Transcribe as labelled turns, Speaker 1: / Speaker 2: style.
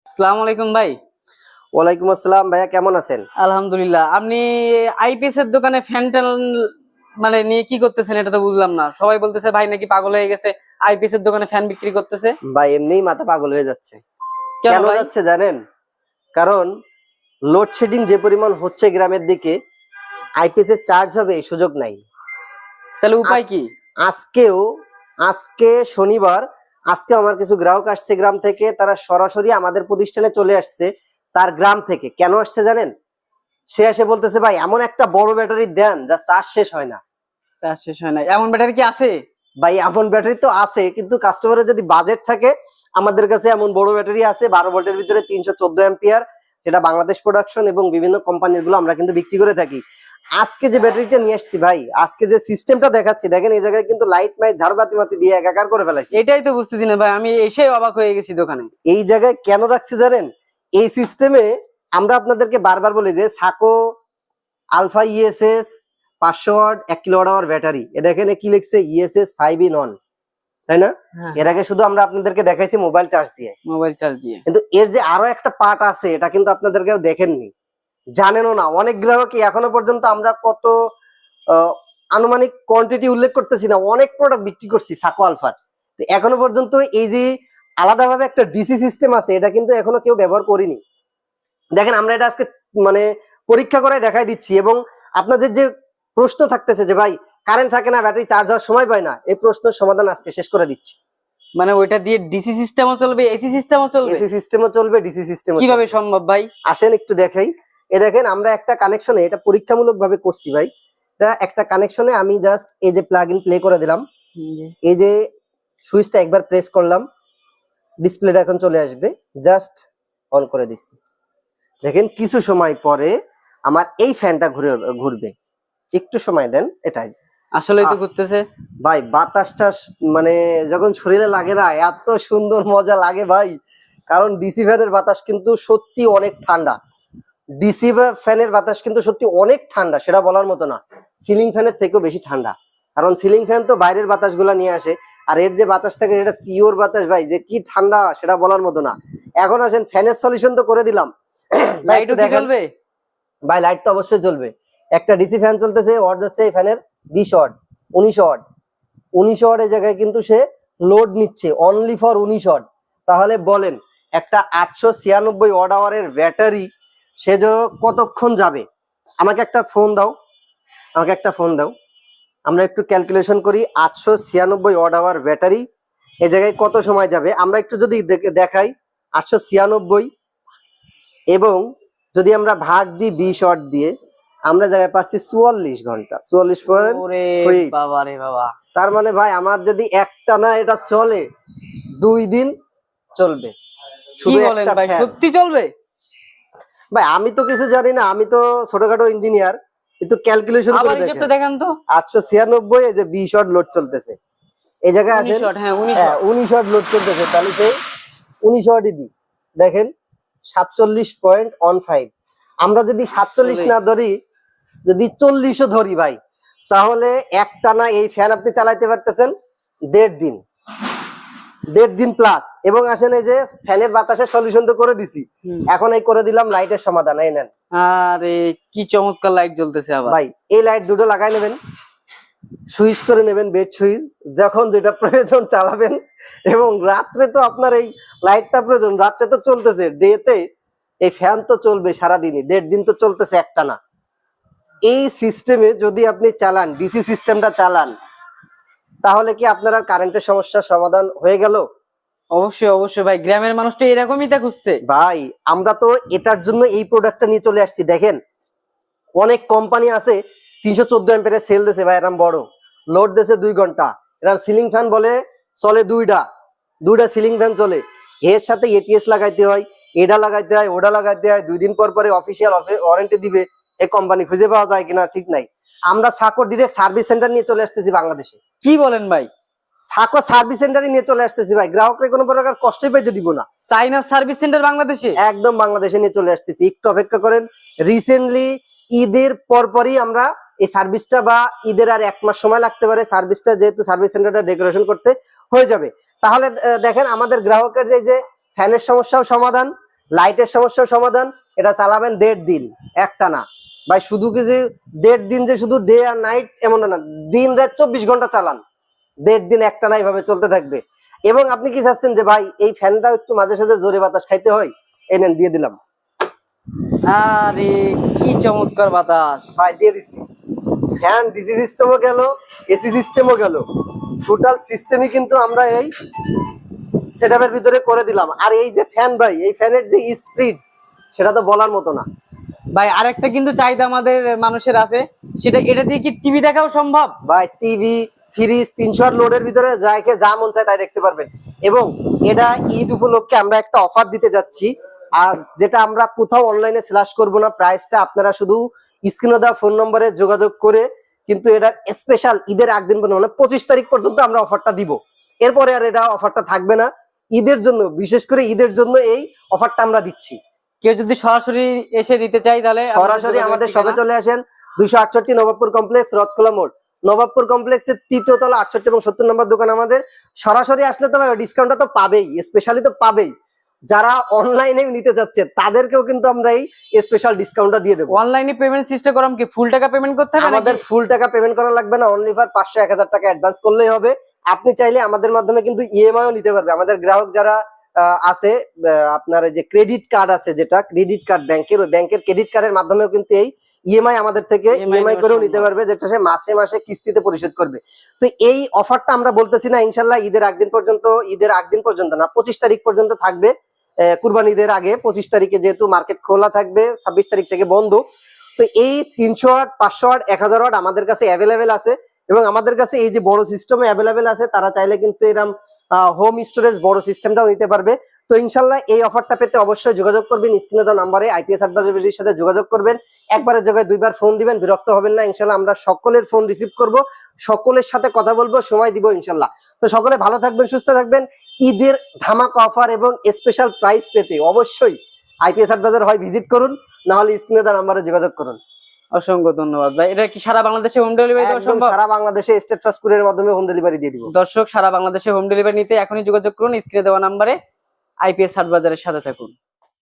Speaker 1: আসসালামু আলাইকুম ভাই।
Speaker 2: ওয়ালাইকুম আসসালাম ভাইয়া, কেমন আছেন?
Speaker 1: আলহামদুলিল্লাহ। আপনি আইপিএস এর দোকানে ফ্যান ট্যান মানে নিয়ে কি করতেছেন এটা তো বুঝলাম না। সবাই বলতেছে ভাই নাকি পাগল হয়ে গেছে, আইপিএস এর দোকানে ফ্যান বিক্রি করতেছে।
Speaker 2: ভাই এমনিই মাথা পাগল হয়ে যাচ্ছে।
Speaker 1: কেন
Speaker 2: কেন
Speaker 1: ভাই?
Speaker 2: যাচ্ছে জানেন? কারণ লোডশেডিং যে পরিমাণ হচ্ছে গ্রামের দিকে, আইপিএস এর চার্জ হবে এই সুযোগ নাই।
Speaker 1: তাহলে উপায়
Speaker 2: আজ-
Speaker 1: কি?
Speaker 2: আজকেও আজকে শনিবার, আজকে আমার কিছু গ্রাহক আসছে গ্রাম থেকে, তারা সরাসরি আমাদের প্রতিষ্ঠানে চলে আসছে তার গ্রাম থেকে। কেন আসছে জানেন? সে এসে বলতেছে ভাই এমন একটা বড় ব্যাটারি দেন যা চার্জ শেষ হয় না।
Speaker 1: চার্জ শেষ হয় না, এমন ব্যাটারি কি আছে?
Speaker 2: ভাই এমন ব্যাটারি তো আছে, কিন্তু কাস্টমারের যদি বাজেট থাকে, আমাদের কাছে এমন বড় ব্যাটারি আছে 12 ভোল্টের ভিতরে 314 অ্যাম্পিয়ার, যেটা বাংলাদেশ প্রোডাকশন এবং বিভিন্ন কোম্পানির গুলো আমরা কিন্তু বিক্রি করে থাকি। আজকে যে ব্যাটারিটা নিয়ে আসছি ভাই, আজকে যে সিস্টেমটা দেখাচ্ছি দেখেন, এই জায়গায় কিন্তু লাইট মাইট ঝাড়বাতি মাতি দিয়ে একাকার করে ফেলাইছি।
Speaker 1: এটাই তো বুঝতেছি না ভাই, আমি এসে অবাক হয়ে গেছি দোকানে।
Speaker 2: এই জায়গায় কেন রাখছি জানেন? এই সিস্টেমে আমরা আপনাদেরকে বারবার বলি যে Sako alpha ESS 500 watt 1 kilowatt battery, এ দেখেন কি লিখছে, ইএসএস 5 in 1, তাই না?
Speaker 1: হ্যাঁ,
Speaker 2: এর আগে শুধু আমরা আপনাদেরকে দেখাইছি মোবাইল চার্জ দিয়ে,
Speaker 1: মোবাইল চার্জ দিয়ে।
Speaker 2: কিন্তু এর যে আরো একটা পার্ট আছে এটা কিন্তু আপনাদেরকেও দেখেননি, জানেনও না। অনেক গ্রাহকই এখনো পর্যন্ত আমরা কত আনুমানিক কোয়ান্টিটি উল্লেখ করতেছি না, অনেক প্রোডাক্ট বিক্রি করছি সাকো আলফার। তো এখনো পর্যন্ত এই যে আলাদাভাবে একটা ডিসি সিস্টেম আছে, এটা কিন্তু এখনো কেউ ব্যবহার করিনি। দেখেন আমরা এটা আজকে মানে পরীক্ষা করে দেখাই দিচ্ছি, এবং আপনাদের যে প্রশ্ন থাকতেছে যে ভাই কারেন্ট থাকে না, ব্যাটারি চার্জ হওয়ার সময় পায় না, এই প্রশ্নের সমাধান আজকে শেষ করে দিচ্ছি।
Speaker 1: মানে ওইটা দিয়ে ডিসি সিস্টেমও চলবে, এসি সিস্টেমও চলবে?
Speaker 2: এসি সিস্টেমও চলবে, ডিসি সিস্টেমও
Speaker 1: কিভাবে
Speaker 2: চলবে।
Speaker 1: সম্ভব ভাই?
Speaker 2: আসেন একটু দেখাই। এ দেখেন আমরা একটা কানেকশনে, এটা পরীক্ষামূলক ভাবে করছি ভাই। এটা একটা কানেকশনে আমি জাস্ট এই যে প্লাগ ইন প্লে করে দিলাম, এই যে সুইচটা একবার প্রেস করলাম, ডিসপ্লেটা এখন চলে আসবে, জাস্ট অন করে দিছি। দেখেন কিছু সময় পরে আমার এই ফ্যানটা ঘুরবে। একটু সময় দেন, এটাই।
Speaker 1: আসলেই তো করতেছে।
Speaker 2: ভাই বাতাসটা মানে যখন শরীরে লাগে না, এত সুন্দর মজা লাগে ভাই। কারণ ডিসি ফ্যানের বাতাস কিন্তু সত্যি অনেক ঠান্ডা। ডিসি ফ্যানের বাতাস কিন্তু সত্যি অনেক ঠান্ডা, সেটা বলার মতো না। সিলিং ফ্যানের থেকেও বেশি ঠান্ডা, কারণ সিলিং ফ্যান তো বাইরের বাতাসগুলা নিয়ে আসে, আর এর যে বাতাস থাকে সেটা পিওর বাতাস ভাই, যে কি ঠান্ডা সেটা বলার মতো না। এখন আসেন ফ্যানের সলিউশন তো করে দিলাম। ভাই একটু
Speaker 1: লাইটও কি
Speaker 2: দেখেন।
Speaker 1: জ্বলবে?
Speaker 2: ভাই লাইট তো অবশ্যই জ্বলবে। একটা ডিসি ফ্যান চলতেছে, ওয়াট যাচ্ছে এই ফ্যানের 20 ওয়াট, 19 ওয়াট। 19 ওয়াট এই জায়গায় কিন্তু সে লোড নিচ্ছে অনলি ফর 19 ওয়াট। তাহলে বলেন একটা 896 ওয়াট-আওয়ারের ব্যাটারি সে যে কতক্ষণ যাবে? আমাকে একটা ফোন দাও, আমাকে একটা ফোন দাও, আমরা একটু ক্যালকুলেশন করি। 896 ওয়াট-আওয়ার ব্যাটারি এই জায়গায় কত সময় যাবে আমরা একটু যদি দেখাই। 896 এবং যদি আমরা ভাগ দিই 20 ওয়াট দিয়ে, আমরা জায়গায় পাচ্ছি 44 ঘন্টা, 44
Speaker 1: ওরে
Speaker 2: পয়েন্ট।
Speaker 1: বাবা রে বাবা।
Speaker 2: তার মানে ভাই আমার যদি একটা না এটা চলে, 2 দিন চলবে
Speaker 1: কি
Speaker 2: শুধু
Speaker 1: বলেন
Speaker 2: একটা
Speaker 1: ভাই,
Speaker 2: ফ্যান।
Speaker 1: সত্যি চলবে?
Speaker 2: ভাই আমি তো কিছু জানি না, আমি তো ছোটখাটো ইঞ্জিনিয়ার, একটু ক্যালকুলেশন
Speaker 1: আবার
Speaker 2: করে
Speaker 1: হিসেবটা
Speaker 2: দেখেন।
Speaker 1: দেখান তো।
Speaker 2: 896, এই যে 20 ওয়াট লোড চলতেছে এই জায়গায়
Speaker 1: 19
Speaker 2: আসেন।
Speaker 1: ওয়াট, হ্যাঁ 19
Speaker 2: হ্যাঁ
Speaker 1: ওয়াট।
Speaker 2: 19 ওয়াট লোড চলতেছে, তাহলে সেই 19 ওয়াটই দিই। দেখেন 47.15। আমরা যদি 47
Speaker 1: আসলে
Speaker 2: না ধরি, যদি 40ও ধরি ভাই, তাহলে একটানা এই ফ্যান আপনি চালাইতে পারতেছেন 1.5 দিন, 1.5 দিন প্লাস। এবং আসেন এই যে ফ্যানের বাতাসের সলিউশন তো করে দিছি, এখন এই করে দিলাম লাইটের সমাধান। এই নেন
Speaker 1: আরে কি চমৎকার লাইট জ্বলতেছে আবার।
Speaker 2: ভাই, এই লাইট দুটো লাগাই নেবেন, সুইচ করে নেবেন, বেড সুইচ, যখন যেটা প্রয়োজন চালাবেন। এবং রাত্রে তো আপনার এই লাইটটা প্রয়োজন, রাত্রে তো চলতেছে, ডেতে এই ফ্যান তো চলবে সারাদিনই, 1.5 দিন তো চলতেছে একটানা। এই সিস্টেমে যদি আপনি চালান, ডিসি সিস্টেমটা চালান, তাহলে কি আপনার আর কারেন্টের সমস্যার সমাধান হয়ে গেল?
Speaker 1: অবশ্যই অবশ্যই ভাই, গ্রামের মানুষ তো এরকমই তা খুঁজছে।
Speaker 2: ভাই আমরা তো এটার জন্য এই প্রোডাক্টটা নিয়ে চলে আসছি। দেখেন অনেক কোম্পানি আছে 314 অ্যাম্পিয়ারের সেল দিছে ভাই, এরকম বড় লোড দিছে 2 ঘন্টা, এরকম সিলিং ফ্যান বলে চলে দুইটা সিলিং ফ্যান চলে। এর সাথে এটিএস লাগাইতে হয়, এটা লাগাইতে হয়, ওটা লাগাইতে হয়, 2 দিন পর পরে অফিসিয়াল ওয়ারেন্টি দিবে। এই কোম্পানি খুঁজে পাওয়া যায় কিনা ঠিক নাই। আমরা সাকো ডিরেক্ট সার্ভিস সেন্টার নিয়ে চলে আসতেছি বাংলাদেশে।
Speaker 1: কি বলেন ভাই?
Speaker 2: সাকো সার্ভিস সেন্টারই নিয়ে চলে আসতেছি ভাই, গ্রাহককে কোনো প্রকার কষ্টই পাইতে দিব না।
Speaker 1: চাইনা সার্ভিস সেন্টার বাংলাদেশে?
Speaker 2: একদম বাংলাদেশে নিয়ে চলে আসতেছি, একটু অপেক্ষা করেন। রিসেন্টলি ঈদের পরপরই আমরা এই সার্ভিসটা, বা ঈদের আর 1 মাস সময় লাগতে পারে সার্ভিসটা, যেহেতু সার্ভিস সেন্টারটা ডেকোরেশন করতে হয়ে যাবে। তাহলে দেখেন আমাদের গ্রাহকের যে ফ্যানের সমস্যাও সমাধান, লাইটের সমস্যার সমাধান, এটা চালাবেন 1.5 দিন একটা না ভাই, শুধু কি যে 1.5 দিন যে শুধু ডে আর নাইট এমন না, দিন রাত 24 ঘন্টা চালান, 1.5 দিন একটা না এইভাবে চলতে থাকবে। এবং আপনি কি চাচ্ছেন যে ভাই এই ফ্যানটা একটু মাঝে সাঝে জোরে বাতাস খাইতে হয়, এই নেন দিয়ে দিলাম
Speaker 1: আরে কি চমৎকার বাতাস!
Speaker 2: ভাই, দিয়ে দিচ্ছি। ফ্যান ডিসি সিস্টেমও গেল, এসি সিস্টেমও গেল, টোটাল সিস্টেমই কিন্তু আমরা এই সেটআপের ভিতরে করে দিলাম। আর এই যে ফ্যান ভাই, এই ফ্যানের যে স্পিড সেটা তো বলার মতো না
Speaker 1: ভাই আরেকটা কিন্তু চাহিদা আমাদের মানুষের আছে, সেটা এটা দিয়ে কি টিভি দেখাও সম্ভব?
Speaker 2: ভাই। টিভি, ফ্রিজ 300 লোডের ভিতরে যাকে যা মন চায় তাই দেখতে পারবেন। এবং এটা ঈদ উপলক্ষে আমরা একটা অফার দিতে যাচ্ছি, আর যেটা আমরা কোথাও অনলাইনে স্ল্যাশ করব না। প্রাইসটা আপনারা শুধু স্ক্রিনে দেওয়া ফোন নম্বরে যোগাযোগ করে কিন্তু এটা স্পেশাল ঈদের আগদিন পর্যন্ত মানে 25 তারিখ পর্যন্ত আমরা অফারটা দিব। এরপরে আর এটা অফারটা থাকবে না। ঈদের জন্য, বিশেষ করে ঈদের জন্য এই অফারটা আমরা দিচ্ছি।
Speaker 1: কেউ যদি সরাসরি এসে নিতে চাই তাহলে
Speaker 2: সরাসরি আমাদের শপে চলে আসেন, 268 নবাবপুর কমপ্লেক্স, রথখোলা মোড়, নবাবপুর কমপ্লেক্সের 3য় তলা 68 এবং 70 নম্বর দোকান আমাদের। সরাসরি আসলে তো ভাই ডিসকাউন্টটা তো পাবেই, স্পেশালি তো পাবেই। যারা অনলাইনে নিতে যাচ্ছে তাদেরকেও কিন্তু আমরা এই স্পেশাল ডিসকাউন্টটা দিয়ে দেবো।
Speaker 1: অনলাইনে পেমেন্ট সিস্টেম করাম কি ফুল টাকা পেমেন্ট করতে হবে?
Speaker 2: আমাদের ফুল টাকা পেমেন্ট করা লাগবে না, অনলি ফর 500-1000 টাকা অ্যাডভান্স করলেই হবে। আপনি চাইলে আমাদের মাধ্যমে কিন্তু ইএমআইও নিতে পারবে। আমাদের গ্রাহক যারা আছে, আপনার যে ক্রেডিট কার্ড আছে, যেটা ক্রেডিট কার্ড ব্যাংকের, ওই ব্যাংকের ক্রেডিট কার্ডের মাধ্যমেও কিন্তু এই ইএমআই আমাদের থেকে ইএমআই করেও নিতে পারবে, যেটা সে মাসে মাসে কিস্তিতে পরিশোধ করবে। তো এই অফারটা আমরা বলতেছি না, ইনশাল্লাহ ঈদের আগদিন পর্যন্ত, ঈদের আগদিন পর্যন্ত না 25 তারিখ পর্যন্ত থাকবে। কুরবানি ঈদের আগে 25 তারিখে যেহেতু মার্কেট খোলা থাকবে, 26 তারিখ থেকে বন্ধ। তো এই 300 ওয়াট, 500 ওয়াট, 1000 ওয়াট আমাদের কাছে অ্যাভেলেবেল আছে। এবং আমাদের কাছে এই যে বড় সিস্টেমে অ্যাভেলেবেল আছে, তারা চাইলে কিন্তু এরকম হোম স্টোরেজ বড় সিস্টেমটাও নিতে পারবে। তো ইনশাল্লাহ এই অফারটা পেতে অবশ্যই যোগাযোগ করবেন, স্ক্রিনে দেওয়া নাম্বারে আইপিএস অ্যাডভাইজারির সাথে যোগাযোগ করবেন। একবারের জায়গায় 2বার ফোন দিবেন, বিরক্ত হবেন না। ইনশাল্লাহ আমরা সকলের ফোন রিসিভ করব, সকলের সাথে কথা বলবো, সময় দিব ইনশাল্লাহ। তো সকলে ভালো থাকবেন, সুস্থ থাকবেন। ঈদের ধামাকা অফার এবং স্পেশাল প্রাইস পেতে অবশ্যই আইপিএস অ্যাডভাইজার হয় ভিজিট করুন, না হলে স্ক্রিনে দেওয়া নাম্বারে যোগাযোগ করুন।
Speaker 1: অসংখ্য ধন্যবাদ ভাই। এটা কি সারা বাংলাদেশে হোম ডেলিভারি দেওয়া
Speaker 2: একদম
Speaker 1: সম্ভব?
Speaker 2: সারা বাংলাদেশে স্টেট ফাস্ট কুরিয়ারের মাধ্যমে হোম ডেলিভারি দিয়ে দিব।
Speaker 1: দর্শক, সারা বাংলাদেশে হোম ডেলিভারি নিতে এখনই যোগাযোগ করুন, স্ক্রিনে দেওয়া নাম্বারে। আইপিএস হাট বাজারের সাথে থাকুন।